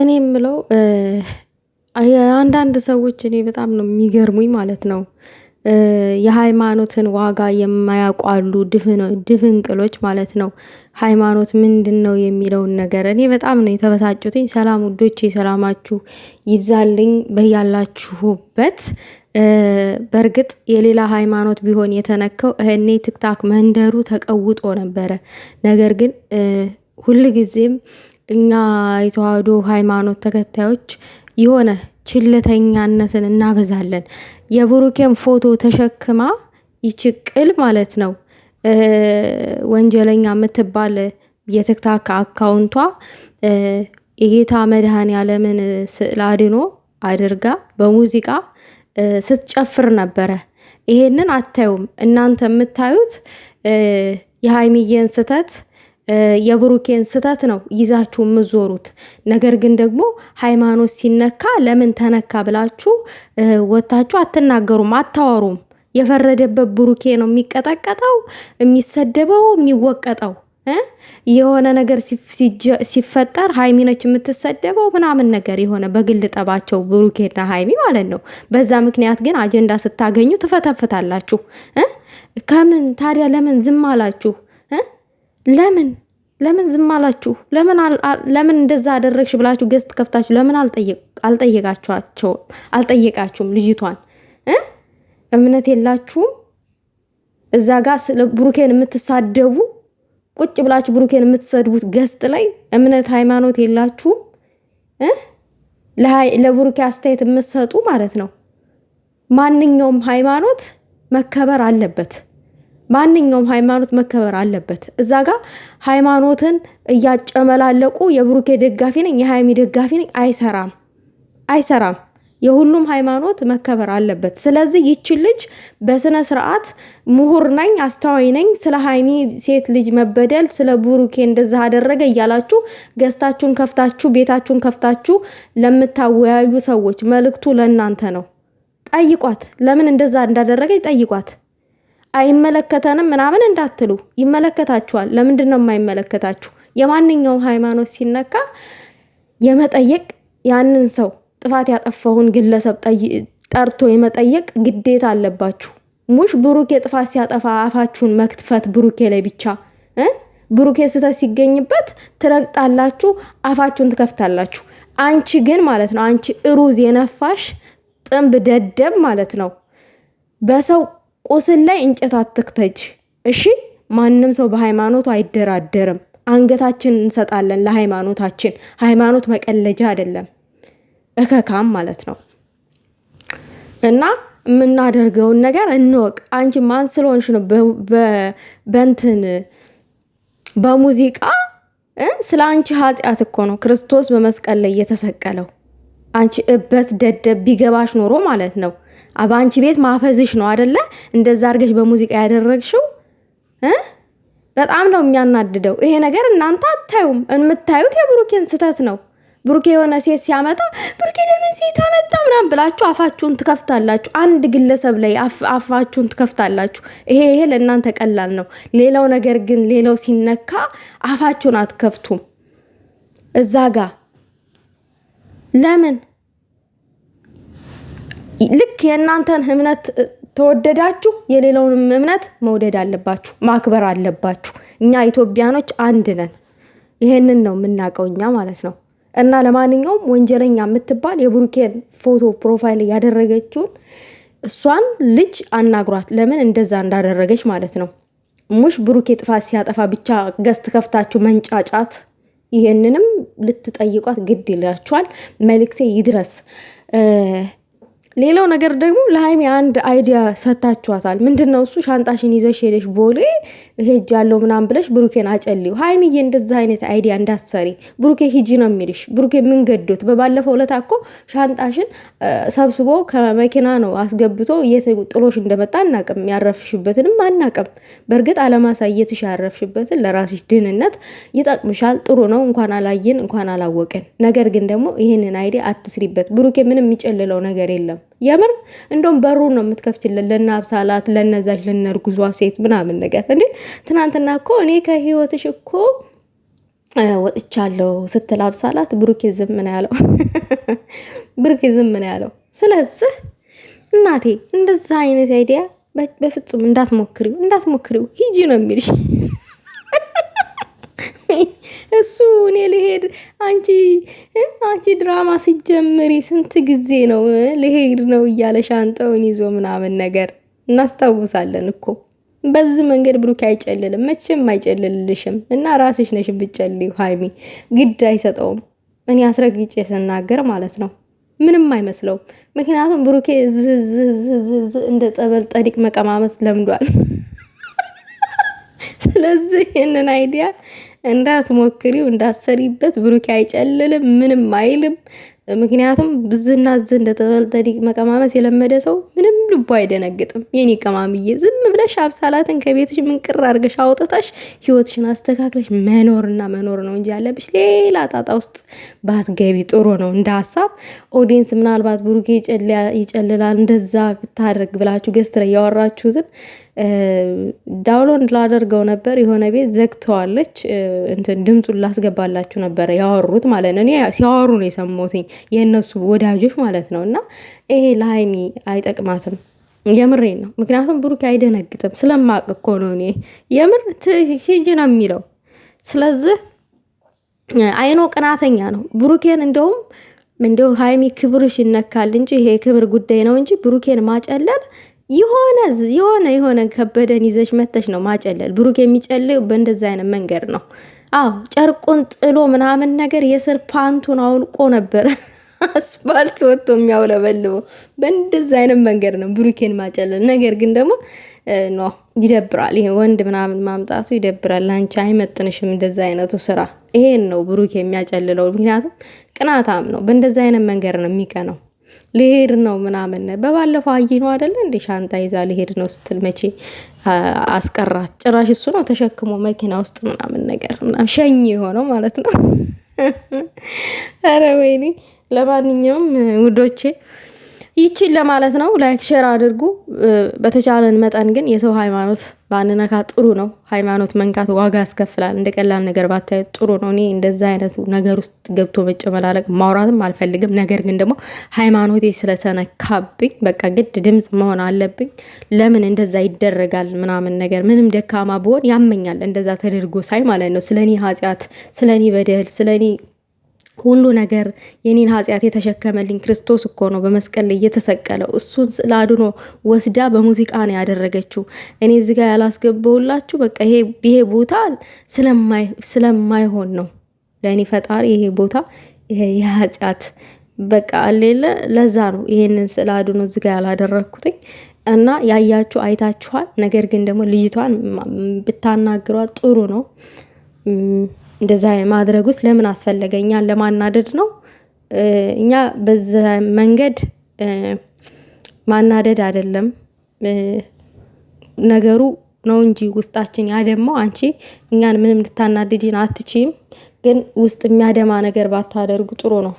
እኔ የምለው አንዳንድ ሰዎች እኔ በጣም ነው የሚገርሙኝ ማለት ነው። የሃይማኖትን ዋጋ የማያውቁ አሉ፣ ድፍንቅሎች ማለት ነው። ሃይማኖት ምንድን ነው የሚለውን ነገር እኔ በጣም ነው የተበሳጩትኝ። ሰላም ውዶቼ፣ ሰላማችሁ ይብዛልኝ በያላችሁበት። በእርግጥ የሌላ ሃይማኖት ቢሆን የተነካው እኔ ትክታክ መንደሩ ተቀውጦ ነበረ። ነገር ግን ሁልጊዜም እኛ የተዋህዶ ሃይማኖት ተከታዮች የሆነ ችለተኛነትን እናበዛለን። የብሩኬን ፎቶ ተሸክማ ይች ቅል ማለት ነው ወንጀለኛ የምትባል የቲክታክ አካውንቷ የጌታ መድኃኔዓለምን ስዕል አድኖ አድርጋ በሙዚቃ ስትጨፍር ነበረ። ይሄንን አታዩም እናንተ የምታዩት የሃይሚዬን ስተት የብሩኬን ስተት ነው ይዛችሁ የምዞሩት። ነገር ግን ደግሞ ሃይማኖት ሲነካ ለምን ተነካ ብላችሁ ወታችሁ አትናገሩም፣ አታወሩም። የፈረደበት ብሩኬ ነው የሚቀጠቀጠው፣ የሚሰደበው፣ የሚወቀጠው። የሆነ ነገር ሲፈጠር ሃይሚ ነች የምትሰደበው ምናምን ነገር የሆነ በግል ጠባቸው ብሩኬና ሃይሚ ማለት ነው። በዛ ምክንያት ግን አጀንዳ ስታገኙ ትፈተፍታላችሁ። ከምን ታዲያ ለምን ዝም አላችሁ? ለምን ዝም አላችሁ? ለምን እንደዛ አደረግሽ ብላችሁ ገስት ከፍታችሁ ለምን አልጠየቃችሁም? ልጅቷን እምነት የላችሁም? እዛ ጋር ብሩኬን የምትሳደቡ ቁጭ ብላችሁ ብሩኬን የምትሰድቡት ገስት ላይ እምነት ሃይማኖት የላችሁም? ለብሩኬ አስተያየት የምትሰጡ ማለት ነው። ማንኛውም ሃይማኖት መከበር አለበት። ማንኛውም ሃይማኖት መከበር አለበት። እዛ ጋር ሃይማኖትን እያጨመላለቁ የብሩኬ ደጋፊ ነኝ የሃይሚ ደጋፊ ነኝ አይሰራም። የሁሉም ሃይማኖት መከበር አለበት። ስለዚህ ይቺ ልጅ በስነ ስርዓት ምሁር ነኝ አስተዋይ ነኝ ስለ ሃይሚ ሴት ልጅ መበደል ስለ ብሩኬ እንደዛ አደረገ እያላችሁ ገስታችሁን ከፍታችሁ ቤታችሁን ከፍታችሁ ለምታወያዩ ሰዎች መልእክቱ ለእናንተ ነው። ጠይቋት፣ ለምን እንደዛ እንዳደረገ ጠይቋት። አይመለከተንም ምናምን እንዳትሉ፣ ይመለከታችኋል። ለምንድን ነው የማይመለከታችሁ? የማንኛውም ሃይማኖት ሲነካ የመጠየቅ ያንን ሰው ጥፋት ያጠፋውን ግለሰብ ጠርቶ የመጠየቅ ግዴታ አለባችሁ። ሙሽ ብሩኬ ጥፋት ሲያጠፋ አፋችሁን መክትፈት ብሩኬ ላይ ብቻ ብሩኬ ስህተት ሲገኝበት ትረግጣላችሁ፣ አፋችሁን ትከፍታላችሁ። አንቺ ግን ማለት ነው አንቺ ሩዝ የነፋሽ ጥንብ ደደብ ማለት ነው በሰው ቁስል ላይ እንጨት አትክተጅ። እሺ ማንም ሰው በሃይማኖቱ አይደራደርም። አንገታችን እንሰጣለን ለሃይማኖታችን። ሃይማኖት መቀለጃ አይደለም፣ እከካም ማለት ነው። እና የምናደርገውን ነገር እንወቅ። አንቺ ማን ስለሆንሽ ነው በእንትን በሙዚቃ ስለ አንቺ ኃጢአት እኮ ነው ክርስቶስ በመስቀል ላይ የተሰቀለው። አንቺ እበት ደደብ ቢገባሽ ኖሮ ማለት ነው በአንቺ ቤት ማፈዝሽ ነው አይደለ? እንደዛ አድርገሽ በሙዚቃ ያደረግሽው በጣም ነው የሚያናድደው። ይሄ ነገር እናንተ አታዩም። የምታዩት የብሩኬን ስተት ነው። ብሩኬ የሆነ ሴት ሲያመጣ ብሩኬ ለምን ሴት አመጣ ምናምን ብላችሁ አፋችሁን ትከፍታላችሁ። አንድ ግለሰብ ላይ አፋችሁን ትከፍታላችሁ። ይሄ ለእናንተ ቀላል ነው። ሌላው ነገር ግን ሌላው ሲነካ አፋችሁን አትከፍቱም። እዛ ጋ ለምን ልክ የእናንተን እምነት ተወደዳችሁ የሌላውንም እምነት መውደድ አለባችሁ፣ ማክበር አለባችሁ። እኛ ኢትዮጵያኖች አንድ ነን። ይሄንን ነው የምናውቀው እኛ ማለት ነው። እና ለማንኛውም ወንጀለኛ የምትባል የብሩኬን ፎቶ ፕሮፋይል ያደረገችውን እሷን ልጅ አናግሯት፣ ለምን እንደዛ እንዳደረገች ማለት ነው። ሙሽ ብሩኬ ጥፋት ሲያጠፋ ብቻ ገስት ከፍታችሁ መንጫጫት፣ ይሄንንም ልትጠይቋት ግድ ይላችኋል። መልእክቴ ይድረስ። ሌላው ነገር ደግሞ ለሃይሚ አንድ አይዲያ ሰታችኋታል። ምንድነው እሱ? ሻንጣሽን ይዘሽ ሄደሽ ቦሌ ሄጃለሁ ምናምን ብለሽ ብሩኬን አጨልዩ። ሃይሚዬ እንደዛ አይነት አይዲያ እንዳትሰሪ። ብሩኬ ሂጂ ነው የሚልሽ። ብሩኬ ምን ገዶት? በባለፈው ዕለት እኮ ሻንጣሽን ሰብስቦ ከመኪና ነው አስገብቶ ጥሎሽ እንደመጣ አናቅም። ያረፍሽበትንም አናቅም። በእርግጥ አለማሳየትሽ ያረፍሽበትን ለራስሽ ድህንነት ይጠቅምሻል። ጥሩ ነው። እንኳን አላየን እንኳን አላወቅን። ነገር ግን ደግሞ ይሄንን አይዲያ አትስሪበት። ብሩኬ ምንም የሚጨልለው ነገር የለም። የምር እንደውም በሩ ነው የምትከፍችልን ለናብሳላት ለነዛሽ ለነርጉዟ ሴት ምናምን ነገር እንዴ። ትናንትና እኮ እኔ ከህይወትሽ እኮ ወጥቻለሁ ስትል አብሳላት ብሩኬ ዝም ነው ያለው። ብሩኬ ዝም ነው ያለው። ስለዚህ እናቴ እንደዛ አይነት አይዲያ በፍጹም እንዳትሞክሪው ሂጂ ነው የሚልሽ። እሱ እኔ ልሄድ አንቺ ድራማ ሲጀምሪ ስንት ጊዜ ነው ልሄድ ነው እያለ ሻንጣውን ይዞ ምናምን ነገር እናስታውሳለን እኮ። በዚህ መንገድ ብሩክ አይጨልልም፣ መቼም አይጨልልሽም። እና ራስሽ ነሽ ብጨልዩ ሀይሚ ግድ አይሰጠውም። እኔ አስረግጬ ስናገር ማለት ነው ምንም አይመስለውም። ምክንያቱም ብሩኬ እንደ ጠበል ጠዲቅ መቀማመስ ለምዷል። ስለዚህ ይህንን አይዲያ እንዳትሞክሪው፣ እንዳትሰሪበት። ብሩኬ አይጨልልም፣ ምንም አይልም። ምክንያቱም ብዝና እንደ ጠዲቅ መቀማመስ የለመደ ሰው ምንም ልቡ አይደነግጥም። የኔ ቀማምዬ ዝም ብለሽ አብሳላትን ከቤትሽ ምንቅር አድርገሽ አውጥተሽ ህይወትሽን አስተካክለሽ መኖርና መኖር ነው እንጂ ያለብሽ ሌላ ጣጣ ውስጥ ባትገቢ ጥሩ ነው። እንደ ሀሳብ ኦዲየንስ ምናልባት ብሩኬ ይጨልላል እንደዛ ብታደርግ ብላችሁ ገስት ላይ ያወራችሁትን ዳውንሎድ ላደርገው ነበር። የሆነ ቤት ዘግተዋለች። እንትን ድምፁን ላስገባላችሁ ነበረ ያወሩት ማለት ነው። እኔ ሲያወሩ ነው የሰማሁትኝ የእነሱ ወዳጆች ማለት ነው። እና ይሄ ለሀይሚ አይጠቅማትም። የምሬን ነው። ምክንያቱም ብሩኬ አይደነግጥም ስለማቅ እኮ ነው። እኔ የምር ሂጂ ነው የሚለው። ስለዚህ አይኖ ቅናተኛ ነው ብሩኬን። እንደው ሀይሚ ክብርሽ ይነካል እንጂ ይሄ ክብር ጉዳይ ነው እንጂ ብሩኬን ማጨለል የሆነ ከበደን ይዘሽ መተሽ ነው ማጨለል። ብሩክ የሚጨልው በእንደዛ አይነት መንገድ ነው። አዎ ጨርቁን ጥሎ ምናምን ነገር የስር ፓንቱን አውልቆ ነበር አስፋልት ወጥቶ የሚያውለበልበው። በእንደዛ አይነት መንገድ ነው ብሩኬን ማጨለል። ነገር ግን ደግሞ ኖ ይደብራል። ይሄ ወንድ ምናምን ማምጣቱ ይደብራል። አንቺ አይመጥንሽም እንደዛ አይነቱ ስራ። ይሄን ነው ብሩክ የሚያጨልለው። ምክንያቱም ቅናታም ነው። በእንደዛ አይነት መንገድ ነው የሚቀነው። ልሄድ ነው ምናምን በባለፈው አይ ነው አይደለ እንዴ ሻንጣ ይዛ ልሄድ ነው ስትል መቼ አስቀራት። ጭራሽ እሱ ነው ተሸክሞ መኪና ውስጥ ምናምን ነገር ሸኝ የሆነው ማለት ነው። ኧረ ወይኔ። ለማንኛውም ውዶቼ ይቺን ለማለት ነው። ላይክ ሼር አድርጉ። በተቻለን መጠን ግን የሰው ሃይማኖት ባንነካ ጥሩ ነው። ሃይማኖት መንካት ዋጋ ያስከፍላል። እንደ ቀላል ነገር ባታዩ ጥሩ ነው። እኔ እንደዛ አይነቱ ነገር ውስጥ ገብቶ መጨመላለቅ ማውራትም አልፈልግም። ነገር ግን ደግሞ ሃይማኖቴ ስለተነካብኝ በቃ ግድ ድምፅ መሆን አለብኝ። ለምን እንደዛ ይደረጋል ምናምን ነገር ምንም ደካማ ብሆን ያመኛል። እንደዛ ተደርጎ ሳይ ማለት ነው። ስለኔ ኃጢአት፣ ስለኔ በደል፣ ስለኔ ሁሉ ነገር የኔን ኃጢአት የተሸከመልኝ ክርስቶስ እኮ ነው በመስቀል ላይ የተሰቀለው። እሱን ስላድኖ ወስዳ በሙዚቃ ነው ያደረገችው። እኔ እዚህ ጋር ያላስገባውላችሁ በቃ ይሄ ቦታ ስለማይሆን ነው ለእኔ ፈጣሪ ይሄ ቦታ የኃጢአት በቃ አሌለ። ለዛ ነው ይሄንን ስላድኖ እዚህ ጋር ያላደረግኩትኝ። እና ያያችሁ አይታችኋል። ነገር ግን ደግሞ ልጅቷን ብታናግሯት ጥሩ ነው። እንደዛ ማድረጉት ለምን አስፈለገ? እኛን ለማናደድ ነው። እኛ በዛ መንገድ ማናደድ አይደለም ነገሩ ነው እንጂ ውስጣችን ያደማው። አንቺ እኛን ምንም ልታናድጂን አትችይም። ግን ውስጥ የሚያደማ ነገር ባታደርጉ ጥሩ ነው።